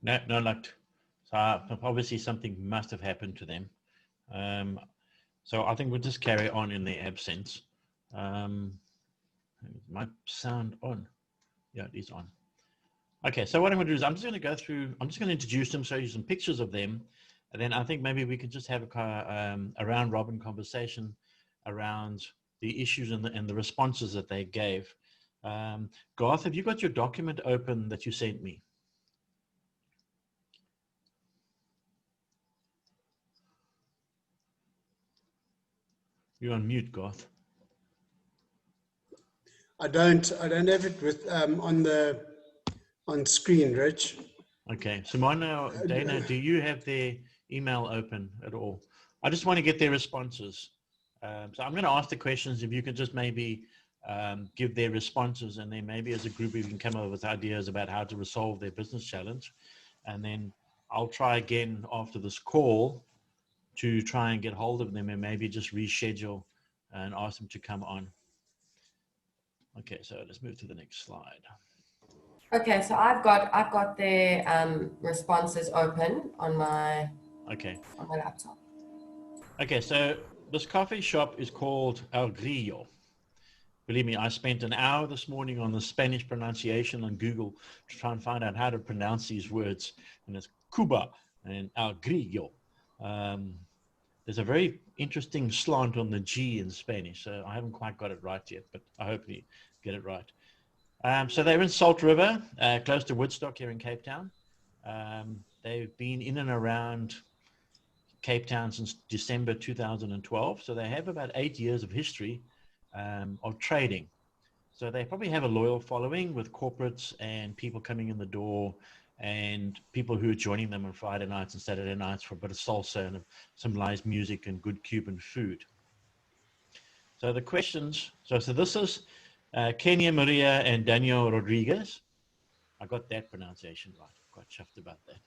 No, no luck. So obviously something must have happened to them. So I think we'll just carry on in their absence. My sound on. Yeah, it is on. Okay, so what I'm going to do is I'm just going to go through, I'm just going to introduce them, show you some pictures of them, and then I think maybe we could just have a round robin conversation around the issues and the responses that they gave. Garth, have you got your document open that you sent me? You're on mute, Garth. I don't have it with on screen, Rich. Okay, Simona, Dana, do you have their email open at all? I just want to get their responses. So I'm going to ask the questions. If you could just maybe give their responses, and then maybe as a group we can come up with ideas about how to resolve their business challenge. And then I'll try again after this call to try and get hold of them and maybe just reschedule and ask them to come on. Okay, so let's move to the next slide. Okay, so I've got their responses open on my laptop. Okay, so this coffee shop is called Greeyo. Believe me, I spent an hour this morning on the Spanish pronunciation on Google to try and find out how to pronounce these words. And it's Cuba and Greeyo. There's a very interesting slant on the G in Spanish, so I haven't quite got it right yet, but I hope we get it right. So they're in Salt River, close to Woodstock here in Cape Town. They've been in and around Cape Town since December 2012. So they have about 8 years of history of trading. So they probably have a loyal following with corporates and people coming in the door and people who are joining them on Friday nights and Saturday nights for a bit of salsa and some live music and good Cuban food. So the questions, so this is Kenia Maria and Daniel Rodriguez. I got that pronunciation right. Quite chuffed about that.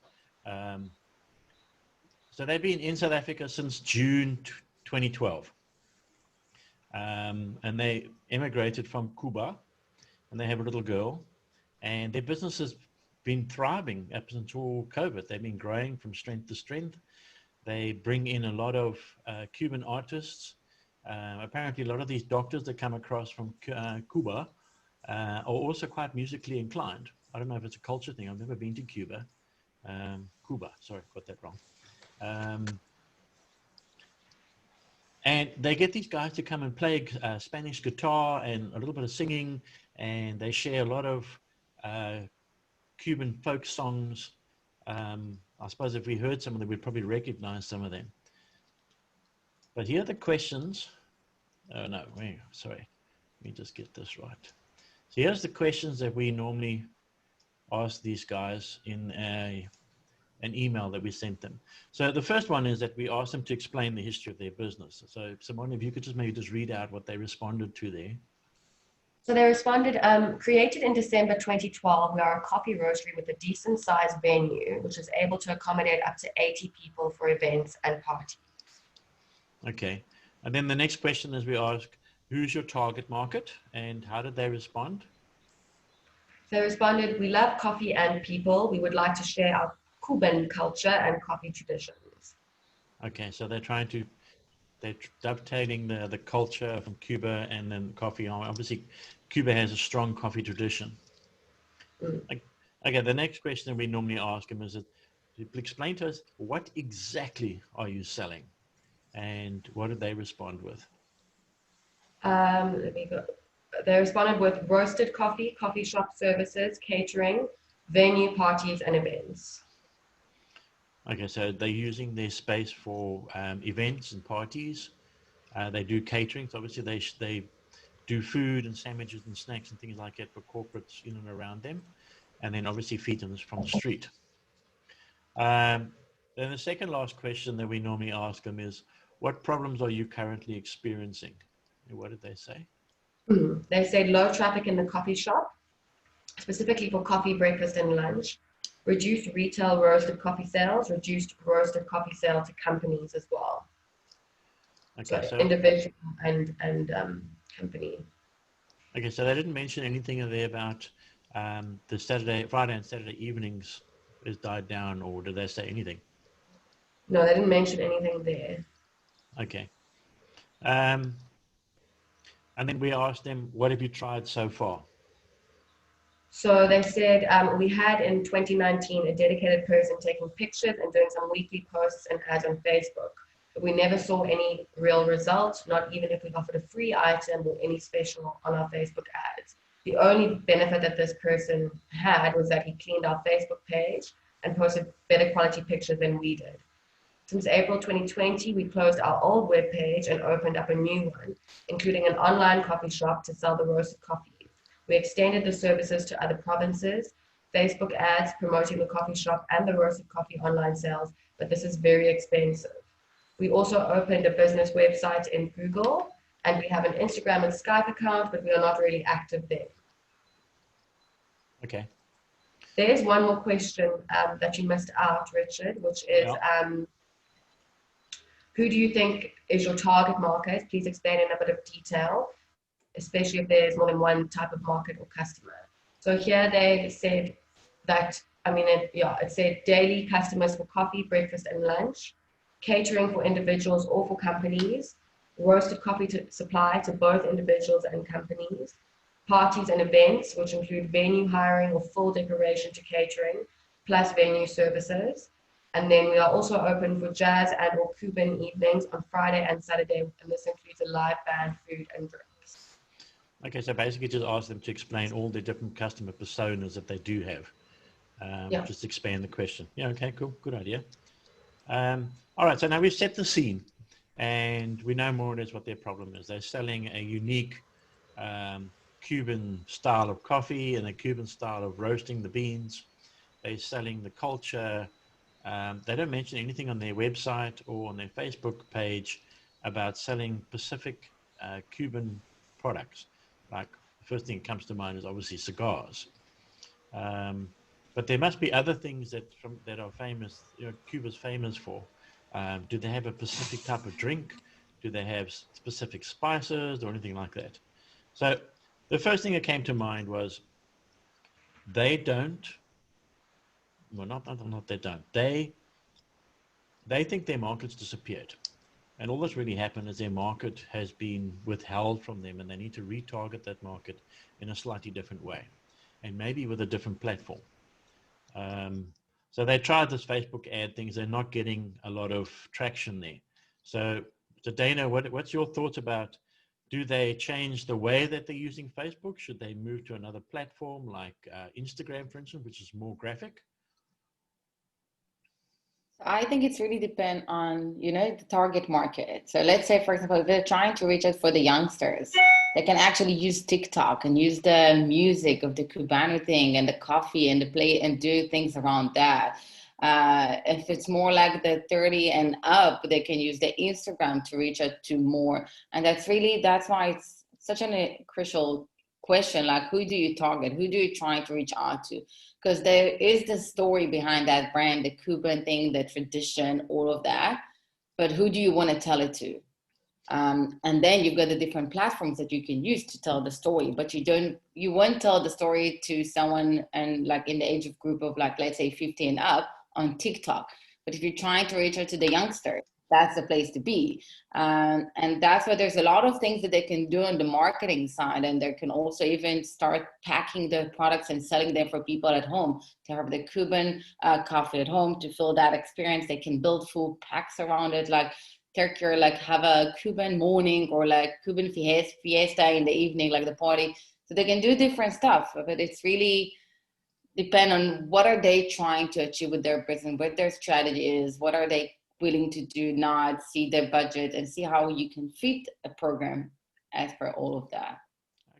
So they've been in South Africa since June 2012. And they immigrated from Cuba, and they have a little girl. And their business has been thriving up until COVID. They've been growing from strength to strength. They bring in a lot of Cuban artists. Apparently, a lot of these doctors that come across from Cuba are also quite musically inclined. I don't know if it's a culture thing. I've never been to Cuba. Sorry, got that wrong. And they get these guys to come and play Spanish guitar and a little bit of singing, and they share a lot of Cuban folk songs. I suppose if we heard some of them, we'd probably recognize some of them. But here are the questions. Oh, no, sorry. Let me just get this right. So here's the questions that we normally ask these guys in an email that we sent them. So the first one is that we asked them to explain the history of their business. So Simone, if you could just maybe just read out what they responded to there. So they responded, created in December 2012, we are a coffee roastery with a decent sized venue, which is able to accommodate up to 80 people for events and parties. Okay. And then the next question is we ask, who's your target market and how did they respond? They responded, we love coffee and people. We would like to share our Cuban culture and coffee traditions. Okay, so they're dovetailing the culture from Cuba and then coffee. Obviously, Cuba has a strong coffee tradition. Okay, the next question that we normally ask them is, explain to us, what exactly are you selling? And what did they respond with? Let me go. They responded with roasted coffee, coffee shop services, catering, venue, parties, and events. Okay, so they're using their space for events and parties. They do catering. So obviously they do food and sandwiches and snacks and things like that for corporates in and around them. And then obviously feed them from the street. Then the second last question that we normally ask them is, what problems are you currently experiencing? And what did they say? They said low traffic in the coffee shop, specifically for coffee, breakfast, and lunch. Reduced retail roasted coffee sales, reduced roasted coffee sales to companies as well. Okay, so individual and company. Okay, so they didn't mention anything there about the Friday and Saturday evenings is died down, or did they say anything? No, they didn't mention anything there. Okay. And then we asked them, what have you tried so far? So they said we had in 2019 a dedicated person taking pictures and doing some weekly posts and ads on Facebook. But we never saw any real results, not even if we offered a free item or any special on our Facebook ads. The only benefit that this person had was that he cleaned our Facebook page and posted better quality pictures than we did. Since April 2020, we closed our old webpage and opened up a new one, including an online coffee shop to sell the roasted coffee. We extended the services to other provinces, Facebook ads promoting the coffee shop and the roasted coffee online sales, but this is very expensive. We also opened a business website in Google, and we have an Instagram and Skype account, but we are not really active there. Okay. There's one more question that you missed out, Richard, which is, who do you think is your target market? Please explain in a bit of detail, especially if there's more than one type of market or customer. So here they said that, it said daily customers for coffee, breakfast and lunch, catering for individuals or for companies, roasted coffee supply to both individuals and companies, parties and events, which include venue hiring or full decoration to catering, plus venue services. And then we are also open for jazz and or Cuban evenings on Friday and Saturday, and this includes a live band, food and drinks. Okay, so basically just ask them to explain all the different customer personas that they do have. Just expand the question. Yeah, okay, cool, good idea. All right, so now we've set the scene and we know more or less what their problem is. They're selling a unique Cuban style of coffee and a Cuban style of roasting the beans. They're selling the culture. They don't mention anything on their website or on their Facebook page about selling specific Cuban products. Like the first thing that comes to mind is obviously cigars. But there must be other things that are famous, Cuba's famous for. Do they have a specific type of drink? Do they have specific spices or anything like that? So the first thing that came to mind was they don't, well, not they don't. They think their market's disappeared. And all that's really happened is their market has been withheld from them and they need to retarget that market in a slightly different way and maybe with a different platform. So they tried this Facebook ad things. They're not getting a lot of traction there. So Dana, what's your thoughts about, do they change the way that they're using Facebook? Should they move to another platform like Instagram, for instance, which is more graphic? I think it's really depend on, the target market. So let's say, for example, if they're trying to reach out for the youngsters, they can actually use TikTok and use the music of the Cubano thing and the coffee and the play and do things around that. If it's more like the 30 and up, they can use the Instagram to reach out to more. And that's why it's such a crucial question, like who do you target? Who do you try to reach out to? Because there is the story behind that brand, the Cuban thing, the tradition, all of that. But who do you want to tell it to? And then you've got the different platforms that you can use to tell the story, but you won't tell the story to someone and like in the age of group of like, let's say 50 and up on TikTok. But if you're trying to reach out to the youngsters, that's the place to be. And that's why there's a lot of things that they can do on the marketing side. And they can also even start packing the products and selling them for people at home to have the Cuban coffee at home to feel that experience. They can build full packs around it, like take your, like have a Cuban morning or like Cuban fiesta in the evening, like the party. So they can do different stuff, but it's really depend on what are they trying to achieve with their business, what their strategy is, what are they willing to do, not see their budget and see how you can fit a program as per all of that.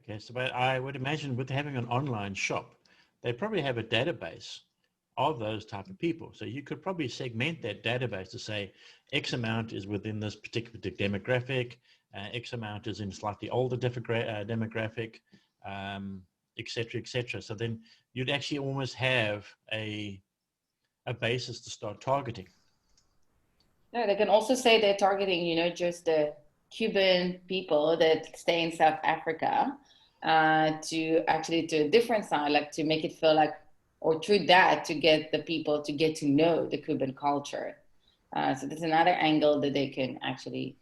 Okay, so but I would imagine with having an online shop, they probably have a database of those type of people. So you could probably segment that database to say X amount is within this particular demographic, X amount is in slightly older demographic, et cetera, et cetera. So then you'd actually almost have a basis to start targeting. Yeah, they can also say they're targeting, just the Cuban people that stay in South Africa to actually do a different side, like to make it feel like or through that to get the people to get to know the Cuban culture. So there's another angle that they can actually.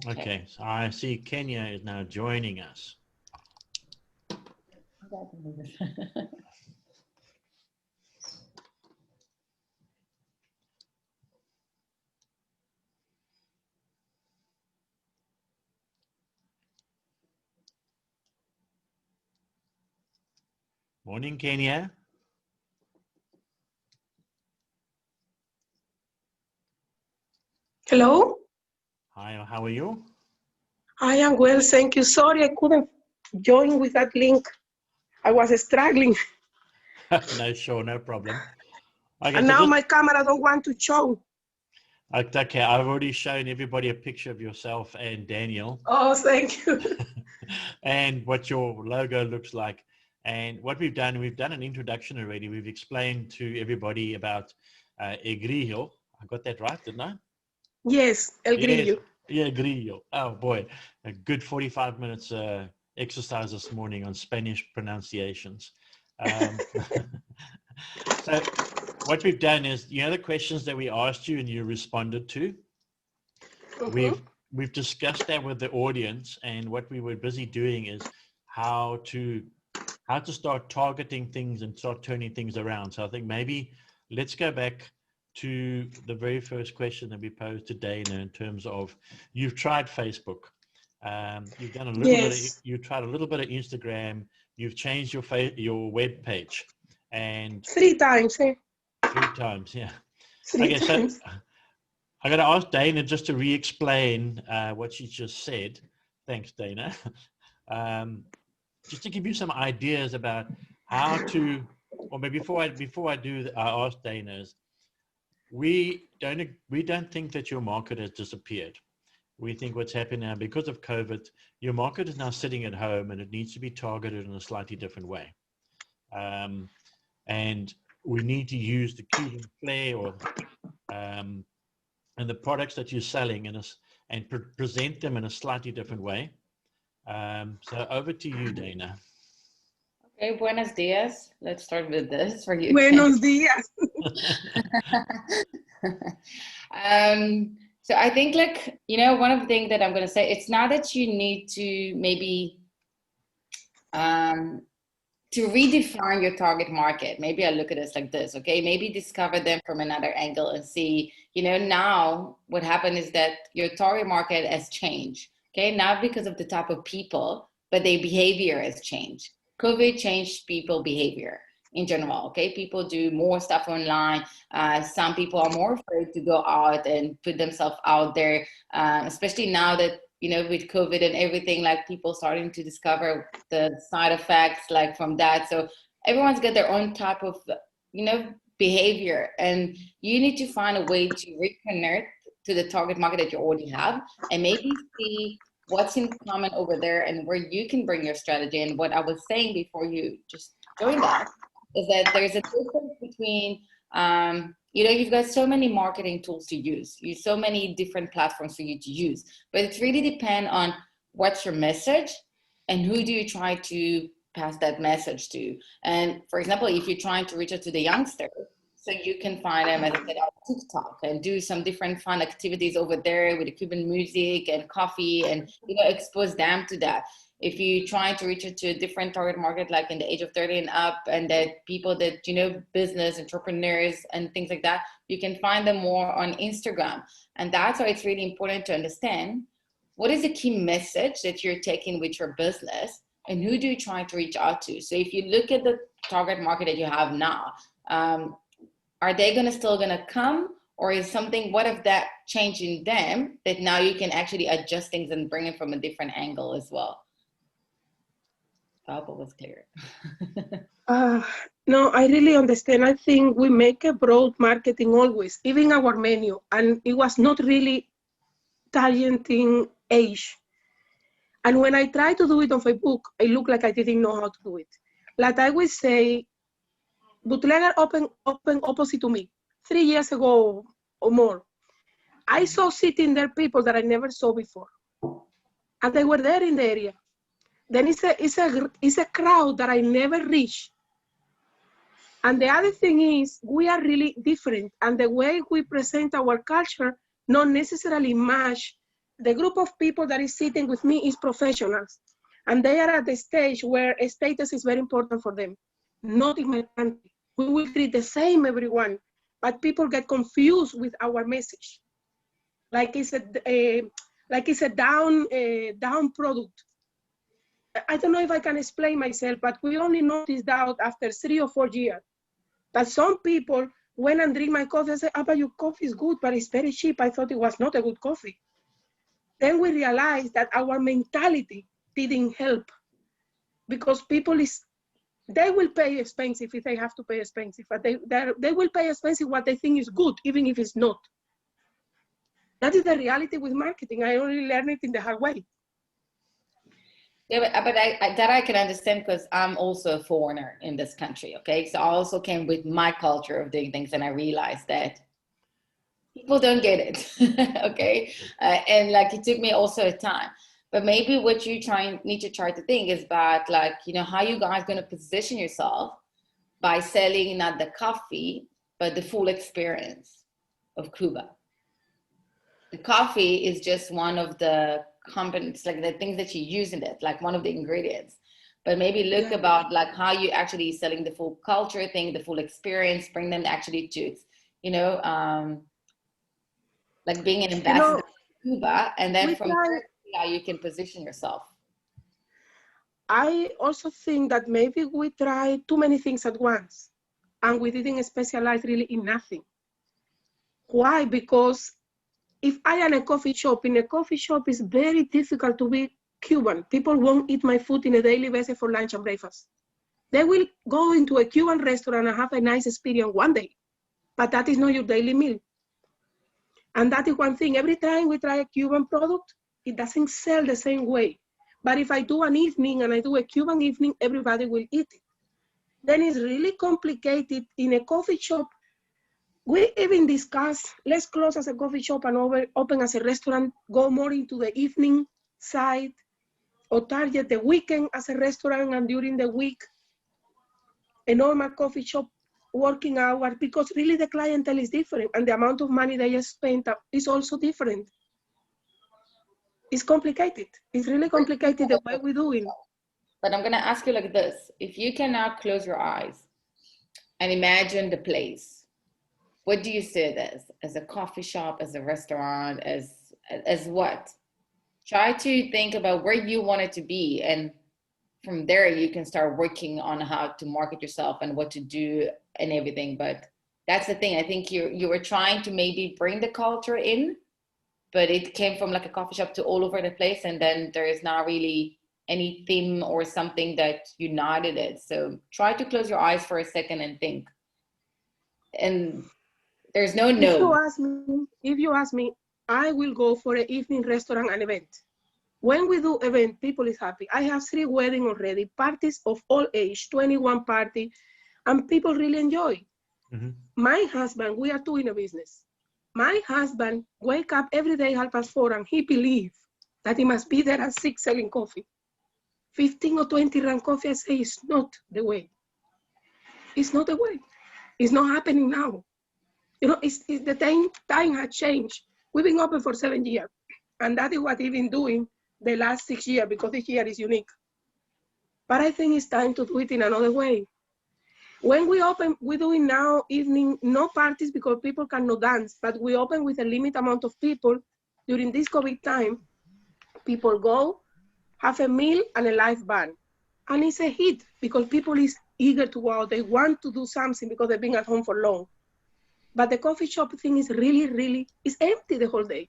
Okay, so I see Kenia is now joining us. Morning, Kenia. Hello, Hi, how are you? I am well, thank you. Sorry, I couldn't join with that link. I was struggling, No, sure, no problem. Okay, and so now just, my camera don't want to show. okay, I've already shown everybody a picture of yourself and Daniel Oh, thank you. and what your logo looks like. And what we've done an introduction already. We've explained to everybody about Greeyo. I got that right, didn't I? Yes, El Yes, Grillo. yeah, Greeyo. Oh boy, a good 45 minutes exercise this morning on Spanish pronunciations. So what we've done is, the questions that we asked you and you responded to, we've discussed that with the audience, and what we were busy doing is how to start targeting things and start turning things around. So I think maybe let's go back to the very first question that we posed to Dana in terms of, you've tried Facebook, you've done a little bit. You tried a little bit of Instagram. You've changed your web page, and 3 times, eh? 3 times, yeah. 3 Okay, so times. I got to ask Dana just to re-explain what she just said. Thanks, Dana. Just to give you some ideas about how to, or maybe before I do, I ask Dana, is we don't think that your market has disappeared. We think what's happened now, because of COVID, your market is now sitting at home and it needs to be targeted in a slightly different way. And we need to use the Cuban flair and the products that you're selling and present them in a slightly different way. So over to you, Dana. Okay, buenos dias. Let's start with this for you. Buenos dias. So I think, like, one of the things that I'm going to say, it's not that you need to maybe to redefine your target market. Maybe I look at this like this, okay? Maybe discover them from another angle and see, now what happened is that your target market has changed, okay? Not because of the type of people, but their behavior has changed. COVID changed people behavior in general, okay? People do more stuff online. Some people are more afraid to go out and put themselves out there, especially now that, with COVID and everything, like people starting to discover the side effects, like from that. So everyone's got their own type of, behavior, and you need to find a way to reconnect to the target market that you already have, and maybe see what's in common over there and where you can bring your strategy. And what I was saying before you just joined us is that there's a difference between, you've got so many marketing tools to use, so many different platforms for you to use, but it really depends on what's your message and who do you try to pass that message to. And for example, if you're trying to reach out to the youngsters, so you can find them, as I said, on TikTok and do some different fun activities over there with the Cuban music and coffee, and expose them to that. If you're trying to reach out to a different target market, like in the age of 30 and up, and that people that, business entrepreneurs and things like that, you can find them more on Instagram. And that's why it's really important to understand what is the key message that you're taking with your business and who do you try to reach out to. So if you look at the target market that you have now, are they still gonna come, or is something, what if that changing them, that now you can actually adjust things and bring it from a different angle as well? I hope it was clear. No, I really understand. I think we make a broad marketing always, even our menu, and it was not really targeting age. And when I try to do it on Facebook, it looked like I didn't know how to do it. Like I would say, bootlegger open opposite to me 3 years ago or more. I saw sitting there people that I never saw before, and they were there in the area. Then it's a crowd that I never reached. And the other thing is, we are really different. And the way we present our culture not necessarily match. The group of people that is sitting with me is professionals. And they are at the stage where a status is very important for them. Not in my country. We will treat the same everyone, but people get confused with our message. Like it's a down product. I don't know if I can explain myself, but we only noticed out after 3 or 4 years. But some people went and drink my coffee and say, "Abba, your coffee is good, but it's very cheap. I thought it was not a good coffee." Then we realized that our mentality didn't help, because people they will pay expensive if they have to pay expensive, but they will pay expensive what they think is good, even if it's not. That is the reality with marketing. I only learned it in the hard way. Yeah, but I can understand, because I'm also a foreigner in this country, okay? So I also came with my culture of doing things, and I realized that people don't get it, okay? And like, it took me also a time. But maybe what you need to try to think is about, like, you know, how you guys going to position yourself by selling not the coffee, but the full experience of Cuba. The coffee is just one of the components, like the things that you use in it, like one of the ingredients. But maybe look about like how you actually selling the full culture thing, the full experience, bring them actually to, you know, like being an ambassador to Cuba, and then from there, how you can position yourself. I also think that maybe we try too many things at once, and we didn't specialize really in nothing. Why? Because if I am a coffee shop, in a coffee shop, it's very difficult to be Cuban. People won't eat my food in a daily basis for lunch and breakfast. They will go into a Cuban restaurant and have a nice experience one day, but that is not your daily meal. And that is one thing. Every time we try a Cuban product, it doesn't sell the same way. But if I do an evening and I do a Cuban evening, everybody will eat it. Then it's really complicated in a coffee shop. We even discuss, let's close as a coffee shop and open as a restaurant, go more into the evening side, or target the weekend as a restaurant and during the week, a normal coffee shop working hour, because really the clientele is different and the amount of money they spend is also different. It's complicated. It's really complicated the way we do it. But I'm going to ask you like this. If you can now close your eyes and imagine the place, what do you see it as a coffee shop, as a restaurant, as what? Try to think about where you want it to be, and from there you can start working on how to market yourself and what to do and everything. But that's the thing. I think you were trying to maybe bring the culture in, but it came from like a coffee shop to all over the place, and then there is not really any theme or something that united it. So try to close your eyes for a second and think. And there's no. If you ask me, I will go for an evening restaurant and event. When we do event, people is happy. I have 3 weddings already, parties of all age, 21 party, and people really enjoy. Mm-hmm. My husband, we are 2 in a business. My husband wake up every day 4:30, and he believes that he must be there at 6 selling coffee. 15 or 20 rand coffee, I say, it's not the way. It's not the way. It's not happening now. You know, it's the time has changed. We've been open for 7 years, and that is what we've been doing the last 6 years, because this year is unique. But I think it's time to do it in another way. When we open, we're doing now evening, no parties because people cannot dance, but we open with a limited amount of people. During this COVID time, people go, have a meal and a live band. And it's a hit because people is eager to go out. They want to do something because they've been at home for long. But the coffee shop thing is really, it's empty the whole day.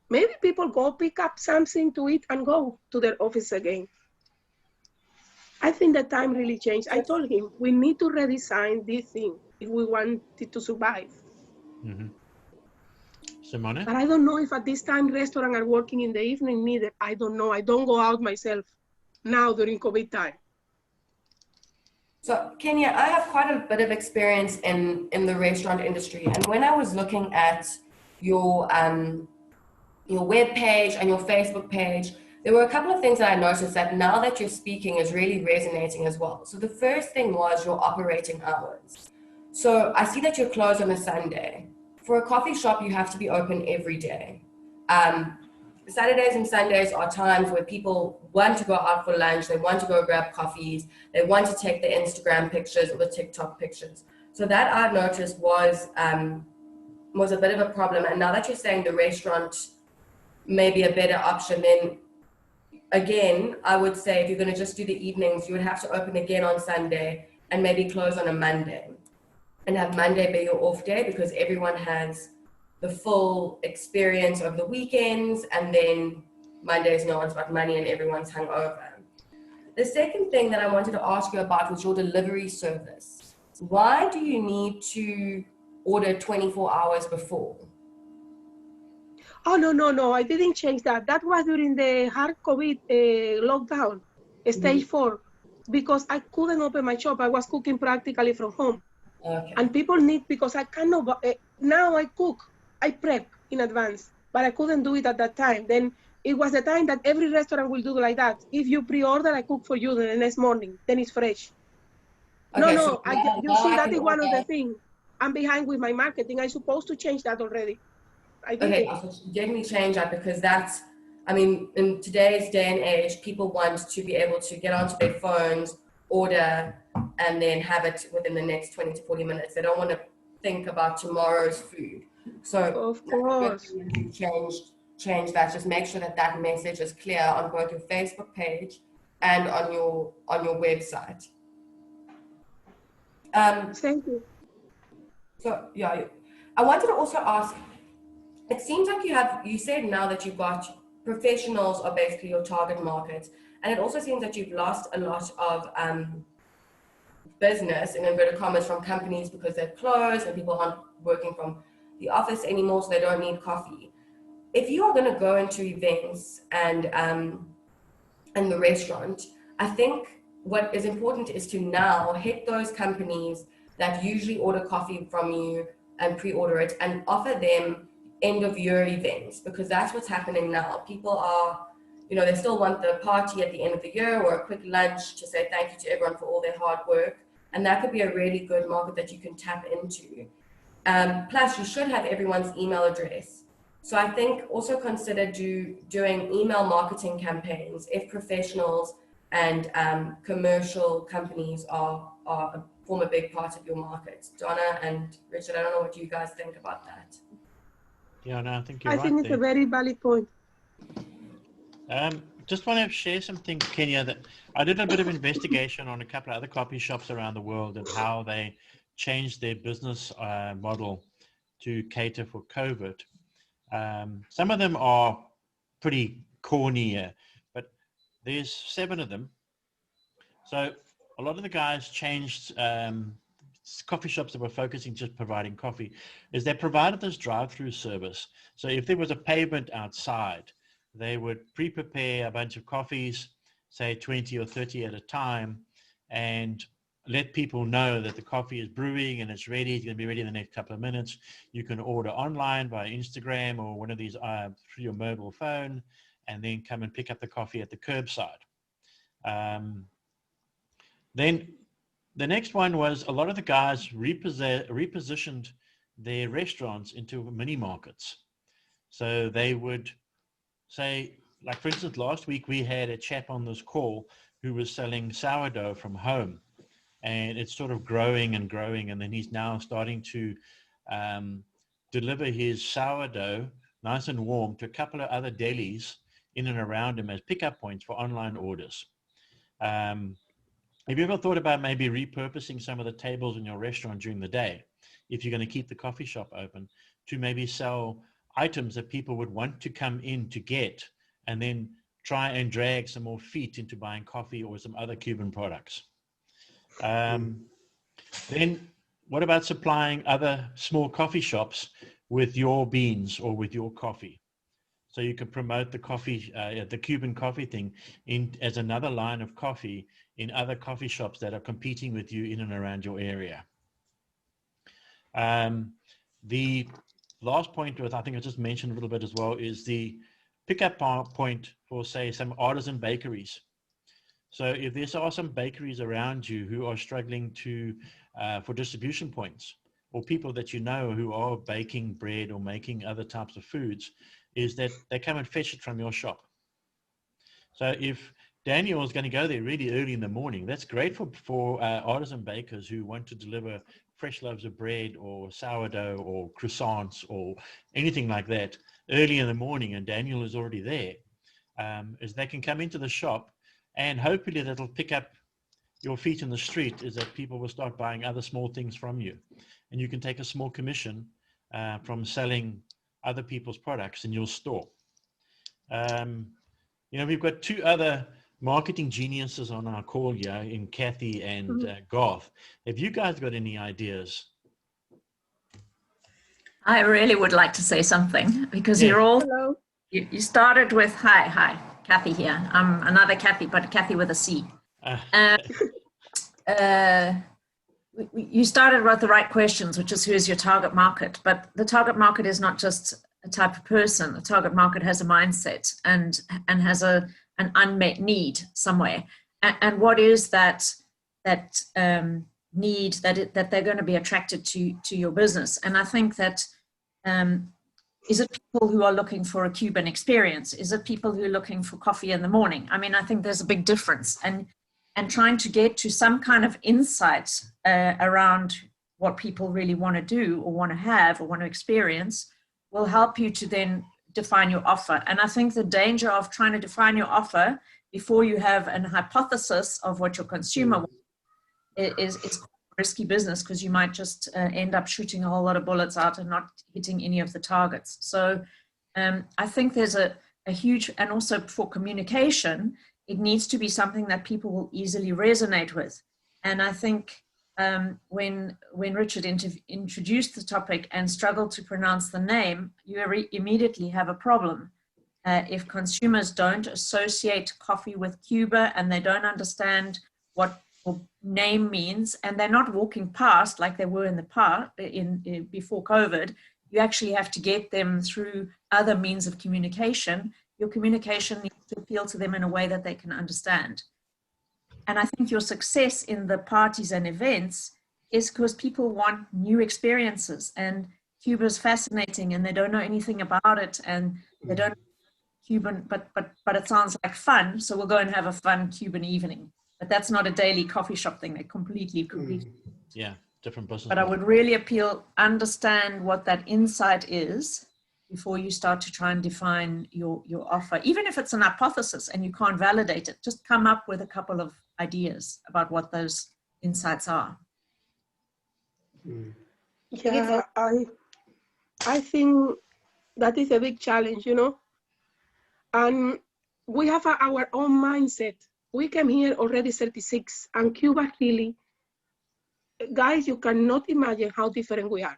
Maybe people go pick up something to eat and go to their office again. I think the time really changed. I told him, we need to redesign this thing if we want it to survive. Mm-hmm. Simone? But I don't know if at this time restaurants are working in the evening neither. I don't know. I don't go out myself now during COVID time. So Kenia, I have quite a bit of experience in the restaurant industry. And when I was looking at your web page and your Facebook page, there were a couple of things that I noticed that now that you're speaking is really resonating as well. So the first thing was your operating hours. So I see that you're closed on a Sunday. For a coffee shop, you have to be open every day. Saturdays and Sundays are times where people want to go out for lunch, they want to go grab coffees, they want to take the Instagram pictures or the TikTok pictures. So that I've noticed was a bit of a problem. And now that you're saying the restaurant may be a better option, then again, I would say if you're going to just do the evenings, you would have to open again on Sunday and maybe close on a Monday and have Monday be your off day, because everyone has the full experience of the weekends, and then Mondays no one's got money and everyone's hungover. The second thing that I wanted to ask you about was your delivery service. Why do you need to order 24 hours before? Oh, no, I didn't change that. That was during the hard COVID lockdown, stage 4, because I couldn't open my shop. I was cooking practically from home. Okay. And people need, because I cannot, now I cook, I prep in advance, but I couldn't do it at that time. Then it was the time that every restaurant will do like that. If you pre-order, I cook for you the next morning, then it's fresh. Okay, you see, that is one of the things. I'm behind with my marketing. I'm supposed to change that already. I did it. So definitely change that, because that's, I mean, in today's day and age, people want to be able to get onto their phones, order, and then have it within the next 20 to 40 minutes. They don't want to think about tomorrow's food. So of course, change that. Just make sure that that message is clear on both your Facebook page and on your website. Thank you. So yeah, I wanted to also ask, it seems like you said now that you've got professionals are basically your target market, and it also seems that you've lost a lot of business, in inverted commas, from companies because they're closed and people aren't working from the office anymore, so they don't need coffee. If you are going to go into events and the restaurant, I think what is important is to now hit those companies that usually order coffee from you and pre-order it, and offer them end of year events, because that's what's happening now. People are, they still want the party at the end of the year or a quick lunch to say thank you to everyone for all their hard work. And that could be a really good market that you can tap into. Plus, you should have everyone's email address. So I think also consider doing email marketing campaigns if professionals and commercial companies form a big part of your market. Donna and Richard, I don't know what you guys think about that. Yeah, no, I think you're right. I think it's a very valid point. Just want to share something, Kenia, that I did a bit of investigation on a couple of other coffee shops around the world and how they changed their business model to cater for COVID. Some of them are pretty corny, but there's 7 of them. So a lot of the guys changed coffee shops that were focusing just providing coffee, is they provided this drive-through service. So if there was a pavement outside, they would pre-prepare a bunch of coffees, say 20 or 30 at a time, and let people know that the coffee is brewing and it's ready. It's going to be ready in the next couple of minutes. You can order online via Instagram or one of these through your mobile phone, and then come and pick up the coffee at the curbside. Then the next one was a lot of the guys repositioned their restaurants into mini markets. So they would say, like for instance, last week we had a chap on this call who was selling sourdough from home, and it's sort of growing and growing. And then he's now starting to deliver his sourdough nice and warm to a couple of other delis in and around him as pickup points for online orders. Have you ever thought about maybe repurposing some of the tables in your restaurant during the day, if you're going to keep the coffee shop open, to maybe sell items that people would want to come in to get, and then try and drag some more feet into buying coffee or some other Cuban products? Then what about supplying other small coffee shops with your beans or with your coffee? So you could promote the coffee, the Cuban coffee thing as another line of coffee in other coffee shops that are competing with you in and around your area. The last point, I think I just mentioned a little bit as well, is the pickup point for, say, some artisan bakeries. So if there are some bakeries around you who are struggling for distribution points, or people that you know who are baking bread or making other types of foods, is that they come and fetch it from your shop. So if Daniel is going to go there really early in the morning, that's great for artisan bakers who want to deliver fresh loaves of bread or sourdough or croissants or anything like that early in the morning, and Daniel is already there, is they can come into the shop, and hopefully that'll pick up your feet in the street, is that people will start buying other small things from you. And you can take a small commission from selling other people's products in your store. You know, we've got two other marketing geniuses on our call here, in Kathy and Garth. Have you guys got any ideas? I really would like to say something, because you're all, you started with, hi, Kathy here. I'm another Kathy, but Kathy with a C. You started with the right questions, which is who's your target market. But the target market is not just a type of person. The target market has a mindset and has an unmet need somewhere. And what is that need that they're going to be attracted to your business? And I think that is it people who are looking for a Cuban experience? Is it people who are looking for coffee in the morning? I mean, I think there's a big difference. And trying to get to some kind of insight around what people really want to do or want to have or want to experience will help you to then define your offer. And I think the danger of trying to define your offer before you have an hypothesis of what your consumer wants is risky business, because you might just end up shooting a whole lot of bullets out and not hitting any of the targets. So I think there's a huge, and also for communication, it needs to be something that people will easily resonate with. And I think when Richard introduced the topic and struggled to pronounce the name, you immediately have a problem. If consumers don't associate coffee with Cuba and they don't understand what name means, and they're not walking past like they were in the past, before COVID, you actually have to get them through other means of communication. Your communication needs to appeal to them in a way that they can understand. And I think your success in the parties and events is because people want new experiences, and Cuba is fascinating and they don't know anything about it, and they don't know Cuban, but it sounds like fun. So we'll go and have a fun Cuban evening. But that's not a daily coffee shop thing. They're completely. Yeah, different business. But I would really understand what that insight is before you start to try and define your offer. Even if it's an hypothesis and you can't validate it, just come up with a couple of ideas about what those insights are. Yeah, I think that is a big challenge, you know. And we have our own mindset. We came here already 36, and Cuba really, guys, you cannot imagine how different we are.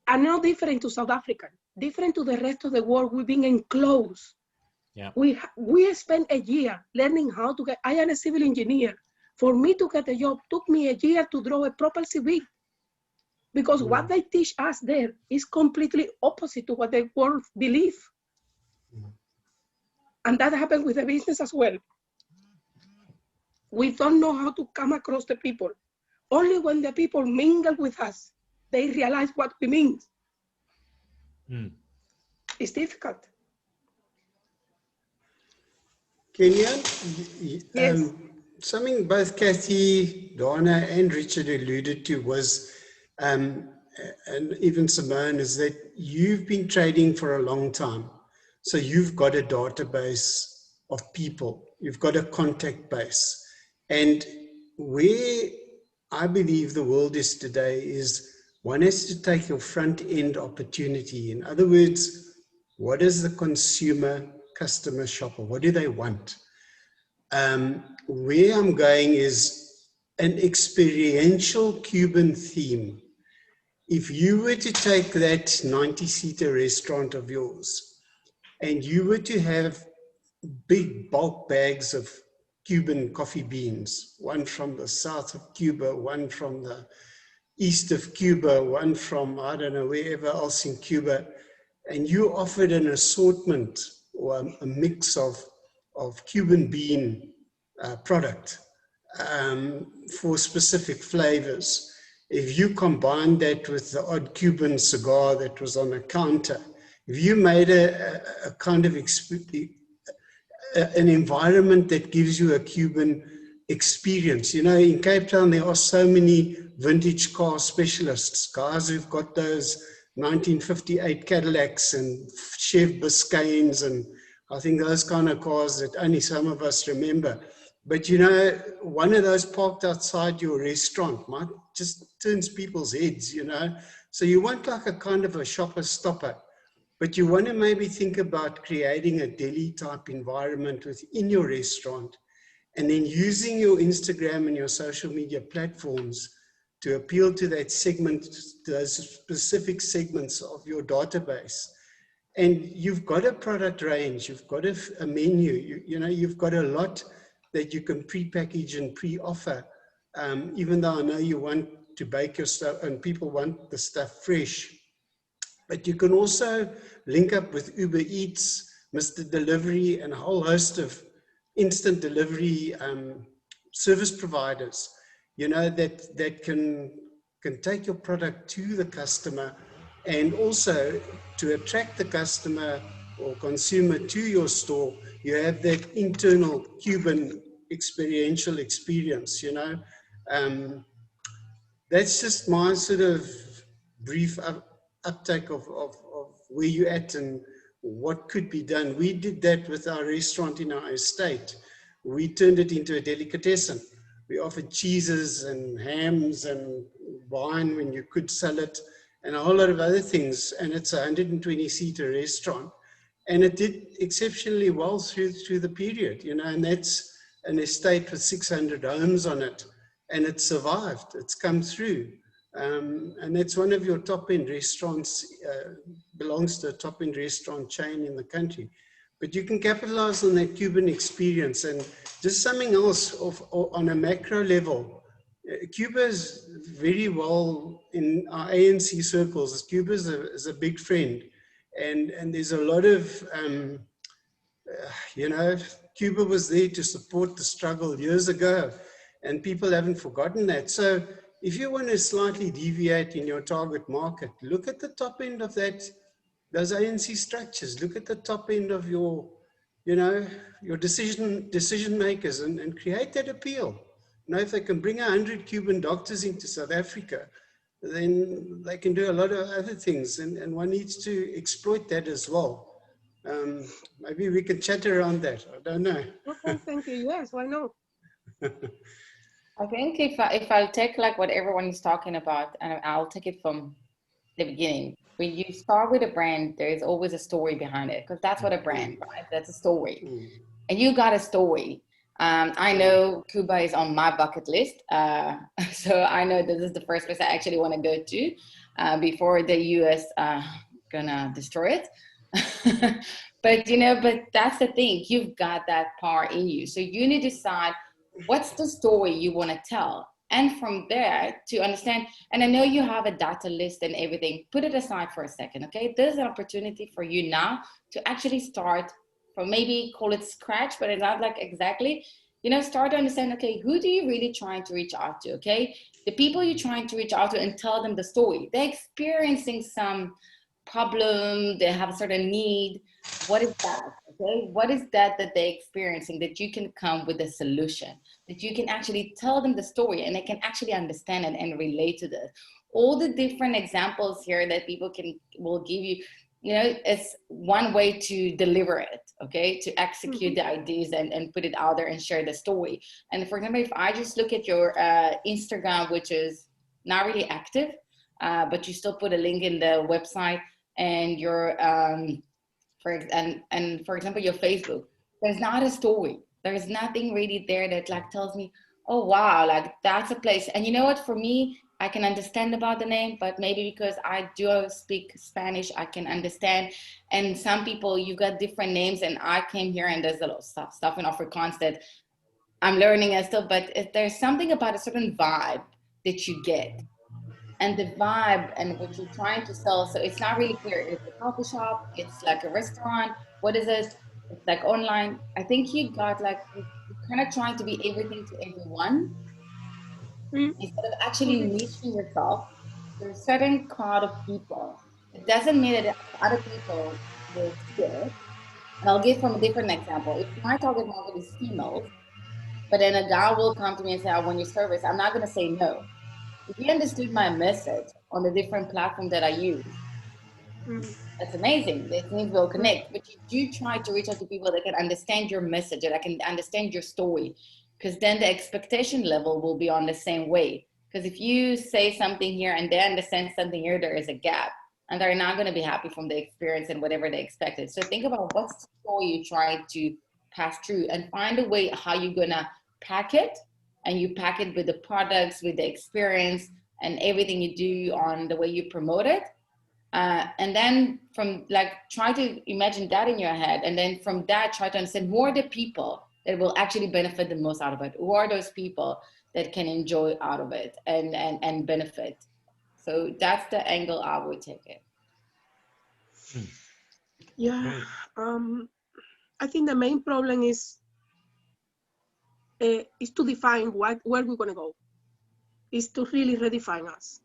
And not different to South Africa, different to the rest of the world. We've been enclosed. Yeah. We spent a year learning how to get, I am a civil engineer. For me to get a job, took me a year to draw a proper CV. Because what they teach us there is completely opposite to what the world believes. And that happened with the business as well. We don't know how to come across the people. Only when the people mingle with us, they realize what we mean. It's difficult. Kenia, Yes. something both Kathy, Donna, and Richard alluded to was, and even Simone, is that you've been trading for a long time. So you've got a database of people. You've got a contact base. And where I believe the world is today is one has to take your front end opportunity. In other words, what is the consumer, customer, shopper? What do they want? Where I'm going is an experiential Cuban theme. If you were to take that 90-seater restaurant of yours and you were to have big bulk bags of Cuban coffee beans, one from the south of Cuba, one from the east of Cuba, one from, I don't know, wherever else in Cuba, and you offered an assortment or a mix of Cuban bean product for specific flavors, if you combine that with the odd Cuban cigar that was on a counter, if you made a kind of an environment that gives you a Cuban experience. You know, in Cape Town, there are so many vintage car specialists, guys who've got those 1958 Cadillacs and Chef Biscaynes, and I think those kind of cars that only some of us remember. But you know, one of those parked outside your restaurant might just turns people's heads, you know. So you want like a kind of a shopper stopper, but you want to maybe think about creating a deli type environment within your restaurant, and then using your Instagram and your social media platforms to appeal to that segment, to those specific segments of your database. And you've got a product range, you've got a menu, you know, you've got a lot that you can pre-package and pre-offer, even though I know you want to bake your stuff and people want the stuff fresh. But you can also link up with Uber Eats, Mr. Delivery, and a whole host of instant delivery service providers, you know, that can take your product to the customer, and also to attract the customer or consumer to your store, you have that internal Cuban experiential experience, you know. That's just my sort of brief uptake of where you're at and what could be done. We did that with our restaurant in our estate. We turned it into a delicatessen. We offered cheeses and hams and wine when you could sell it, and a whole lot of other things. And it's a 120-seater restaurant. And it did exceptionally well through the period, you know, and that's an estate with 600 homes on it. And it's survived, it's come through. And that's one of your top-end restaurants, belongs to a top-end restaurant chain in the country. But you can capitalize on that Cuban experience. And just something else on a macro level, Cuba is very well in our ANC circles. Cuba is a big friend. And there's a lot of, you know, Cuba was there to support the struggle years ago, and people haven't forgotten that. So if you want to slightly deviate in your target market, look at the top end of those ANC structures. Look at the top end of your, you know, your decision makers, and create that appeal. You know, if they can bring 100 Cuban doctors into South Africa, then they can do a lot of other things, and one needs to exploit that as well. Maybe we can chat around that. I don't know. Okay, thank you. Yes, why not? I think if I'll take like what everyone is talking about, and I'll take it from the beginning. When you start with a brand, there is always a story behind it, because that's what a brand, right? That's a story. And you got a story. I know Cuba is on my bucket list. So I know this is the first place I actually want to go to before the US gonna destroy it. But, you know, but that's the thing. You've got that power in you. So you need to decide what's the story you want to tell. And from there to understand, and I know you have a data list and everything, put it aside for a second, okay? There's an opportunity for you now to actually start from, maybe call it scratch, but it's not like exactly, you know, start to understand, okay, who do you really trying to reach out to, okay? The people you're trying to reach out to, and tell them the story. They're experiencing some problem, they have a certain need. What is that, okay? What is that they're experiencing that you can come with a solution, that you can actually tell them the story and they can actually understand it and relate to this. All the different examples here that people will give you, you know, it's one way to deliver it, okay? To execute the ideas and put it out there and share the story. And for example, if I just look at your Instagram, which is not really active, but you still put a link in the website, and your for example, your Facebook, there's not a story. There's nothing really there that like tells me, oh wow, like that's a place. And you know what, for me, I can understand about the name, but maybe because I do speak Spanish, I can understand. And some people, you got different names, and I came here and there's a lot of stuff in Afrikaans that I'm learning and stuff, but there's something about a certain vibe that you get. and the vibe and what you're trying to sell. So it's not really clear. It's a coffee shop, it's like a restaurant, what is it? It's like online. I think you got like, you're kind of trying to be everything to everyone instead of actually niching yourself to a certain crowd of people. It doesn't mean that other people will see it. And I'll give from a different example. If my target market is females, but then a guy will come to me and say, I want your service, I'm not going to say no. If you understood my message on the different platform that I use, that's amazing. That means we'll connect. But you do try to reach out to people that can understand your message, that can understand your story, because then the expectation level will be on the same way. Because if you say something here and they understand something here, there is a gap, and they're not going to be happy from the experience and whatever they expected. So think about what's the story you try to pass through, and find a way how you're going to pack it, and you pack it with the products, with the experience, and everything you do on the way you promote it. And then from like, try to imagine that in your head. And then from that, try to understand who are the people that will actually benefit the most out of it. Who are those people that can enjoy out of it and benefit? So that's the angle I would take it. Yeah. I think the main problem is to define where we're going to go. Is to really redefine us.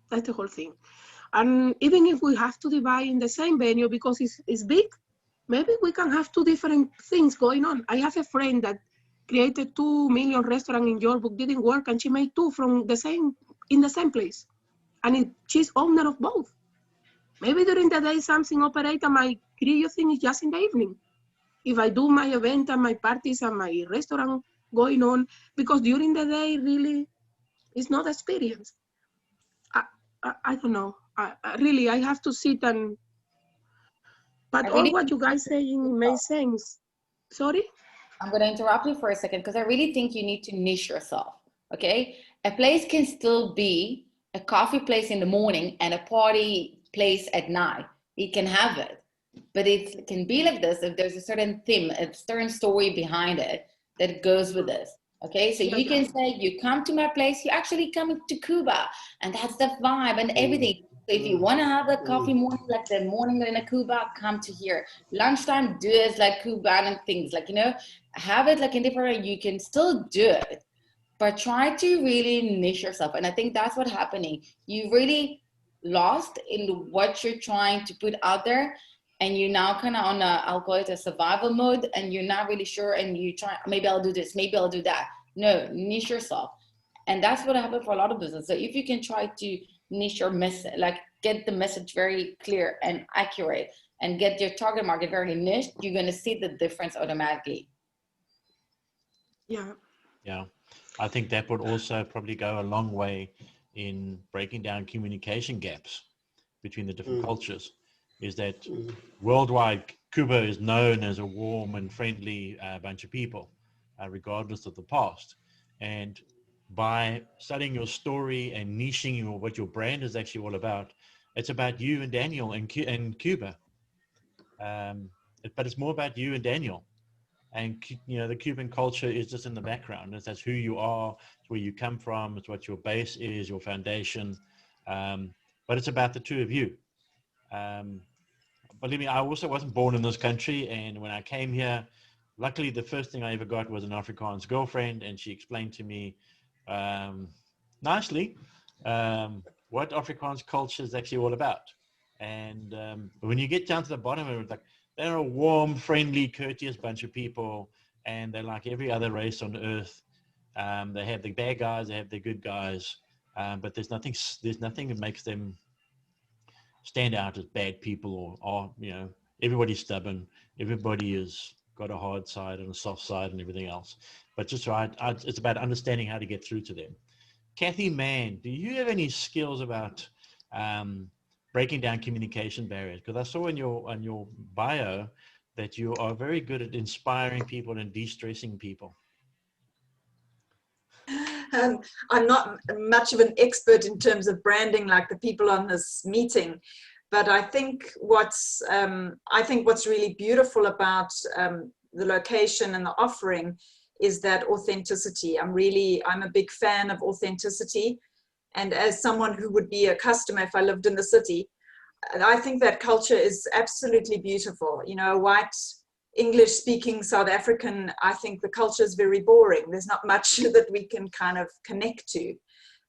That's the whole thing. And even if we have to divide in the same venue because it's big, maybe we can have two different things going on. I have a friend that created 2 million restaurant in your book, didn't work, and she made 2 from in the same place. And she's owner of both. Maybe during the day something operates and my Greeyo thing is just in the evening. If I do my event and my parties and my restaurant going on, because during the day really it's not experience. I don't know. I have to sit and. But all what you guys saying makes sense. Sorry? I'm going to interrupt you for a second because I really think you need to niche yourself. Okay, a place can still be a coffee place in the morning and a party place at night. You can have it, but it can be like this if there's a certain theme, a certain story behind it that goes with this. Okay, so you can say you come to my place, you actually come to Cuba, and that's the vibe and everything. So if you want to have a coffee morning, like the morning in a Cuba, come to here. Lunchtime, do it like Cuban and things, like, you know, have it like in different, you can still do it, but try to really niche yourself. And I think that's what's happening. You really lost in what you're trying to put out there. And you're now kind of on I'll call it a survival mode, and you're not really sure, and you try, maybe I'll do this, maybe I'll do that. No, niche yourself. And that's what happened for a lot of business. So if you can try to niche your message, like get the message very clear and accurate, and get your target market very niche, you're going to see the difference automatically. Yeah. Yeah. I think that would also probably go a long way in breaking down communication gaps between the different cultures. Is that worldwide, Cuba is known as a warm and friendly bunch of people, regardless of the past. And by studying your story and niching what your brand is actually all about, it's about you and Daniel and Cuba. But it's more about you and Daniel. And, you know, the Cuban culture is just in the background. That's who you are, it's where you come from, it's what your base is, your foundation. But it's about the two of you. Believe me, I also wasn't born in this country, and when I came here, luckily the first thing I ever got was an Afrikaans girlfriend, and she explained to me nicely what Afrikaans culture is actually all about. And when you get down to the bottom of it, like, they're a warm, friendly, courteous bunch of people, and they're like every other race on earth. They have the bad guys, they have the good guys, but there's nothing that makes them stand out as bad people, or you know, everybody's stubborn, everybody has got a hard side and a soft side and everything else. But just right, it's about understanding how to get through to them. Kathy Mann, do you have any skills about breaking down communication barriers? Because I saw in your bio that you are very good at inspiring people and de-stressing people. I'm not much of an expert in terms of branding like the people on this meeting, but I think what's really beautiful about the location and the offering is that authenticity. I'm a big fan of authenticity, And as someone who would be a customer if I lived in the city, I think that culture is absolutely beautiful. You know, a white English-speaking South African, I think the culture is very boring. There's not much that we can kind of connect to.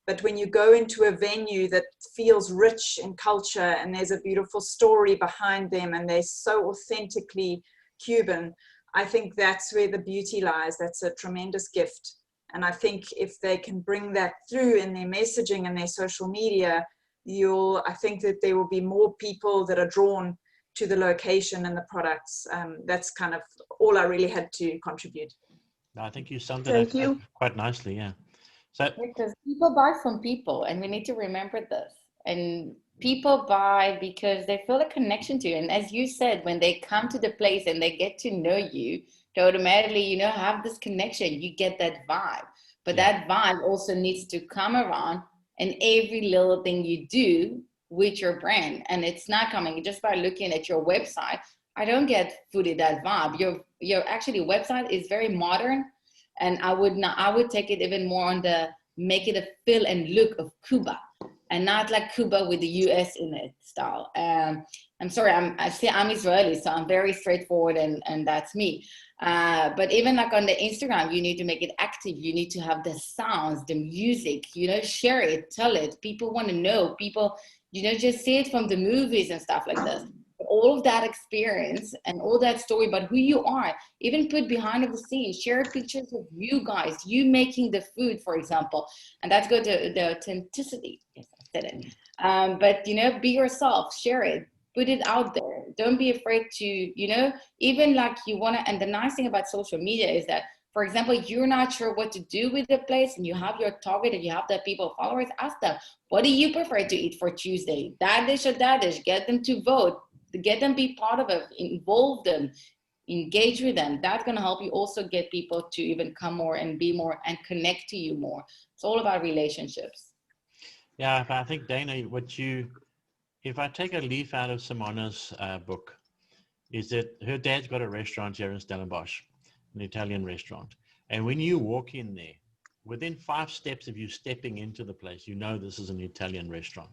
But when you go into a venue that feels rich in culture and there's a beautiful story behind them and they're so authentically Cuban, I think that's where the beauty lies. That's a tremendous gift. And I think if they can bring that through in their messaging and their social media, I think that there will be more people that are drawn to the location and the products. That's kind of all I really had to contribute. I think you summed it up quite nicely, yeah. So, because people buy from people, and we need to remember this. And people buy because they feel a connection to you. And as you said, when they come to the place and they get to know you, they automatically, you know, have this connection. You get that vibe. But that vibe also needs to come around in every little thing you do with your brand. And it's not coming just by looking at your website. I don't get fully that vibe. Your actually website is very modern. And I would take it even more on the make it a feel and look of Cuba, and not like Cuba with the US in it style. I'm sorry, I'm Israeli, so I'm very straightforward, and that's me. But even like on the Instagram, you need to make it active. You need to have the sounds, the music, you know, share it, tell it. People want to know. People, you know, just see it from the movies and stuff like this. All of that experience and all that story about who you are, even put behind the scenes, share pictures of you guys, you making the food, for example, and that's good to the authenticity. Yes, I said it. But, you know, be yourself, share it, put it out there. Don't be afraid to, you know, even like you want to, and the nice thing about social media is that, for example, you're not sure what to do with the place and you have your target and you have the people followers, ask them, what do you prefer to eat for Tuesday? That dish or that dish, get them to vote. Get them be part of it, involve them, engage with them. That's going to help you also get people to even come more and be more and connect to you more. It's all about relationships. Yeah, I think, Dana, if I take a leaf out of Simona's book, is that her dad's got a restaurant here in Stellenbosch, an Italian restaurant. And when you walk in there, within 5 steps of you stepping into the place, you know this is an Italian restaurant.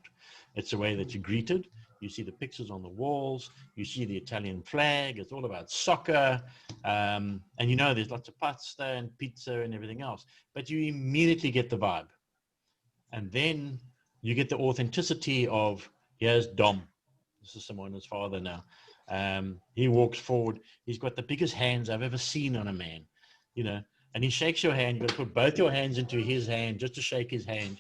It's the way that you're greeted. You see the pictures on the walls. You see the Italian flag. It's all about soccer. And you know there's lots of pasta and pizza and everything else. But you immediately get the vibe. And then you get the authenticity of, here's Dom. This is Simona's father now. He walks forward. He's got the biggest hands I've ever seen on a man, you know. And he shakes your hand. You've got to put both your hands into his hand just to shake his hand.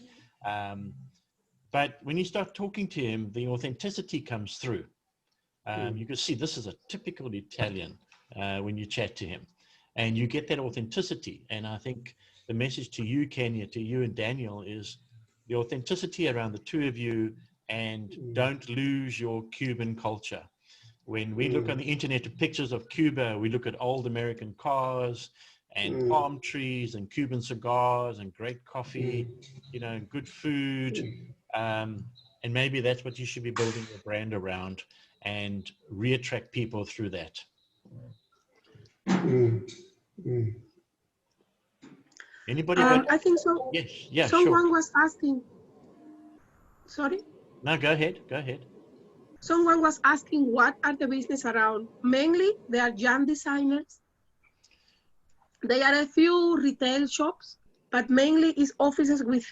But when you start talking to him, the authenticity comes through. You can see this is a typical Italian when you chat to him. And you get that authenticity. And I think the message to you, Kenia, to you and Daniel is the authenticity around the two of you, and don't lose your Cuban culture. When we look on the internet at pictures of Cuba, we look at old American cars and palm trees and Cuban cigars and great coffee, you know, and good food. And maybe that's what you should be building your brand around and re-attract people through that. Anybody? I think so. Yes, yeah, Someone sure. was asking, sorry? No, go ahead, go ahead. Someone was asking what are the business around. Mainly, they are young designers. There are a few retail shops, but mainly it's offices with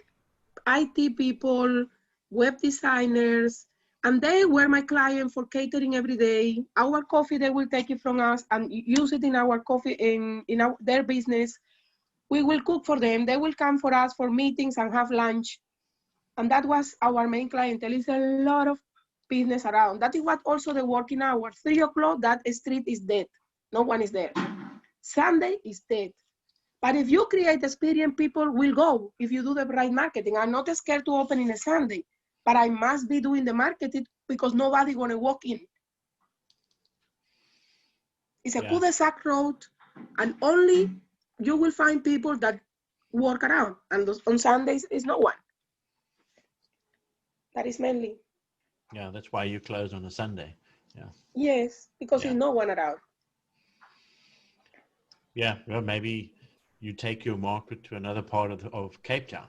IT people, web designers, and they were my client for catering every day. Our coffee, they will take it from us and use it in our coffee, in their business. We will cook for them. They will come for us for meetings and have lunch. And that was our main clientele. It's a lot of business around. That is what also the working hours. 3 o'clock, that street is dead. No one is there. Sunday is dead. But if you create experience, people will go if you do the right marketing. I'm not scared to open in a Sunday, but I must be doing the marketing because nobody want to walk in. It's a cul-de-sac road, and only you will find people that walk around. And on Sundays, is no one. That is mainly. Yeah, that's why you close on a Sunday. Yeah. Yes, because there's no one around. Yeah, well, maybe you take your market to another part of Cape Town,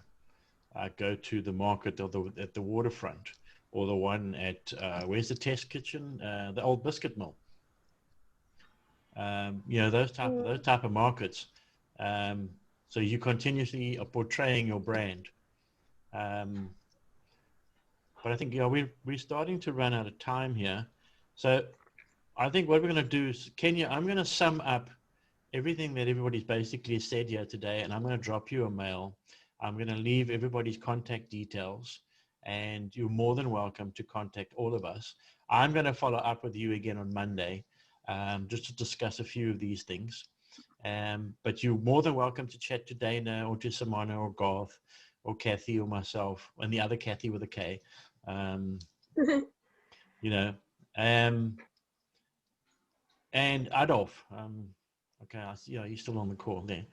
go to the market or at the waterfront, or the one at, where's the test kitchen? The old biscuit mill. You know, those type of markets. So you continuously are portraying your brand. But I think, you know, we're starting to run out of time here. So I think what we're going to do is, Kenia, I'm going to sum up everything that everybody's basically said here today, and I'm going to drop you a mail. I'm going to leave everybody's contact details, and you're more than welcome to contact all of us. I'm going to follow up with you again on Monday, just to discuss a few of these things. But you're more than welcome to chat to Dana or to Simona or Garth or Kathy or myself, and the other Kathy with a K. You know, and Adolf. Okay, I see. Yeah, he's still on the call there.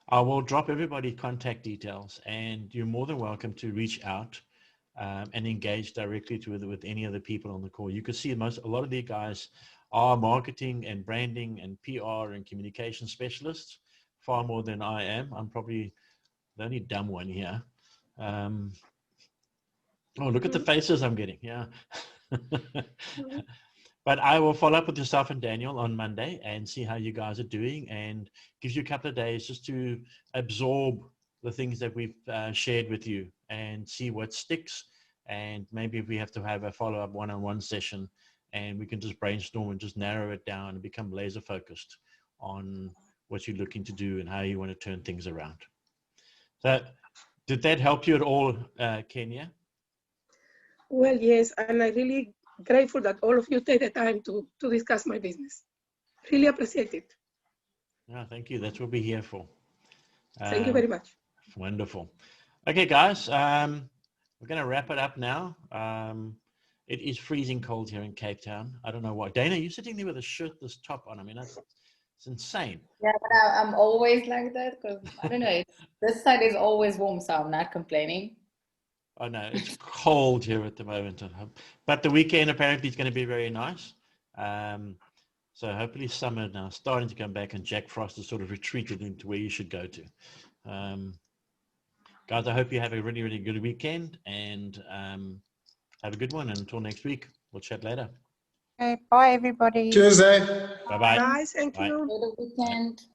I will drop everybody's contact details, and you're more than welcome to reach out and engage directly with any of the people on the call. You can see a lot of the guys are marketing and branding and PR and communication specialists, far more than I am. I'm probably the only dumb one here. Oh, look at the faces I'm getting. Yeah. But I will follow up with yourself and Daniel on Monday and see how you guys are doing, and gives you a couple of days just to absorb the things that we've shared with you and see what sticks. And maybe if we have to have a follow-up one-on-one session, and we can just brainstorm and just narrow it down and become laser focused on what you're looking to do and how you want to turn things around. So did that help you at all, Kenia? Well, yes, and I'm really grateful that all of you take the time to discuss my business. Really appreciate it. No, thank you. That's what we're here for. Thank you very much. Wonderful. Okay, guys, we're going to wrap it up now. It is freezing cold here in Cape Town. I don't know why. Dana, you're sitting there with a shirt, this top on. I mean, it's insane. Yeah, but I'm always like that because, I don't know, this side is always warm, so I'm not complaining. Oh, no, it's cold here at the moment. But the weekend apparently is going to be very nice. So hopefully summer now starting to come back, and Jack Frost has sort of retreated into where you should go to. Guys, I hope you have a really, really good weekend, and have a good one. And until next week, we'll chat later. Okay, bye everybody. Cheers, eh? Bye-bye. Bye, thank Bye. you. Good weekend.